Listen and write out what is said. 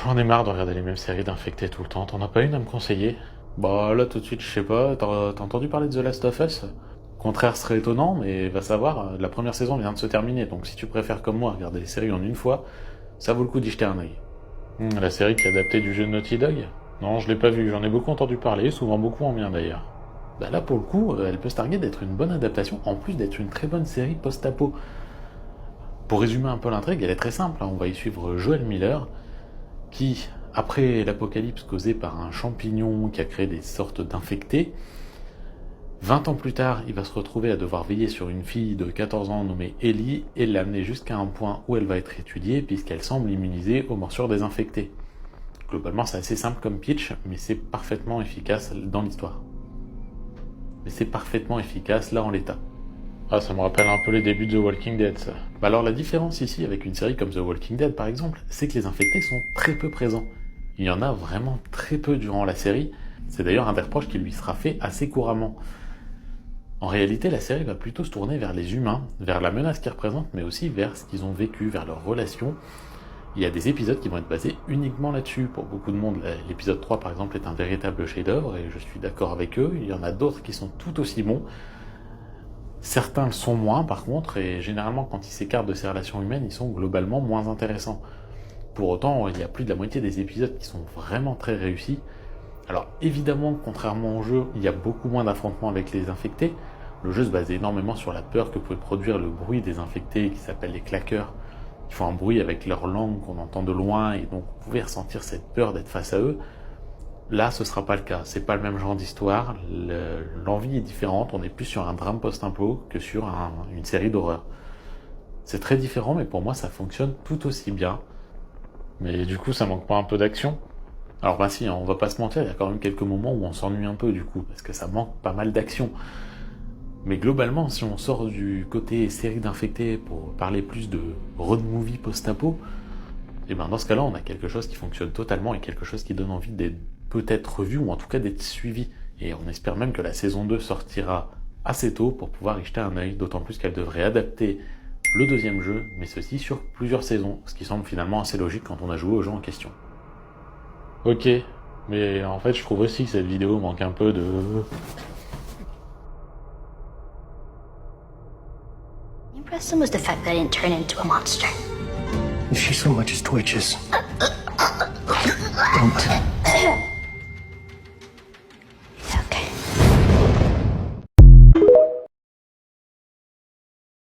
J'en ai marre de regarder les mêmes séries d'infectés tout le temps. T'en as pas une à me conseiller? Bah là tout de suite, je sais pas. T'as entendu parler de The Last of Us? Contraire serait étonnant, mais va savoir, la première saison vient de se terminer, donc si tu préfères comme moi regarder les séries en une fois, ça vaut le coup d'y jeter un œil. La série qui est adaptée du jeu de Naughty Dog? Non, je l'ai pas vue, j'en ai beaucoup entendu parler, souvent beaucoup en bien d'ailleurs. Bah là pour le coup, elle peut se targuer d'être une bonne adaptation, en plus d'être une très bonne série post-apo. Pour résumer un peu l'intrigue, elle est très simple, hein. On va y suivre Joel Miller, qui, après l'apocalypse causée par un champignon qui a créé des sortes d'infectés, 20 ans plus tard, il va se retrouver à devoir veiller sur une fille de 14 ans nommée Ellie et l'amener jusqu'à un point où elle va être étudiée puisqu'elle semble immunisée aux morsures des infectés. Globalement, c'est assez simple comme pitch, mais c'est parfaitement efficace dans l'histoire. Mais c'est parfaitement efficace là en l'état. Ah, ça me rappelle un peu les débuts de The Walking Dead, ça. Bah alors la différence ici avec une série comme The Walking Dead par exemple, c'est que les infectés sont très peu présents. Il y en a vraiment très peu durant la série, c'est d'ailleurs un des reproches qui lui sera fait assez couramment. En réalité, la série va plutôt se tourner vers les humains, vers la menace qu'ils représentent, mais aussi vers ce qu'ils ont vécu, vers leurs relations. Il y a des épisodes qui vont être basés uniquement là-dessus. Pour beaucoup de monde, l'épisode 3 par exemple est un véritable chef-d'œuvre, et je suis d'accord avec eux. Il y en a d'autres qui sont tout aussi bons. Certains le sont moins par contre, et généralement quand ils s'écartent de ces relations humaines, ils sont globalement moins intéressants. Pour autant, il y a plus de la moitié des épisodes qui sont vraiment très réussis. Alors évidemment, contrairement au jeu, il y a beaucoup moins d'affrontements avec les infectés. Le jeu se base énormément sur la peur que peut produire le bruit des infectés qui s'appellent les claqueurs. Ils font un bruit avec leur langue qu'on entend de loin et donc vous pouvez ressentir cette peur d'être face à eux. Là, ce sera pas le cas. C'est pas le même genre d'histoire. L'envie est différente. On est plus sur un drame post-impôt que sur une série d'horreur. C'est très différent, mais pour moi, ça fonctionne tout aussi bien. Mais du coup, ça manque pas un peu d'action? Alors bah si, hein, on va pas se mentir, il y a quand même quelques moments où on s'ennuie un peu du coup, parce que ça manque pas mal d'action. Mais globalement, si on sort du côté série d'infectés pour parler plus de road movie post-apo, et ben dans ce cas-là, on a quelque chose qui fonctionne totalement et quelque chose qui donne envie d'être peut-être revu ou en tout cas d'être suivi. Et on espère même que la saison 2 sortira assez tôt pour pouvoir y jeter un œil, d'autant plus qu'elle devrait adapter le deuxième jeu, mais ceci sur plusieurs saisons, ce qui semble finalement assez logique quand on a joué au jeu en question. Ok, mais en fait je trouve aussi que cette vidéo manque un peu de... Impressive was the fact that I didn't turn into a monster. If she so much as twitches, don't.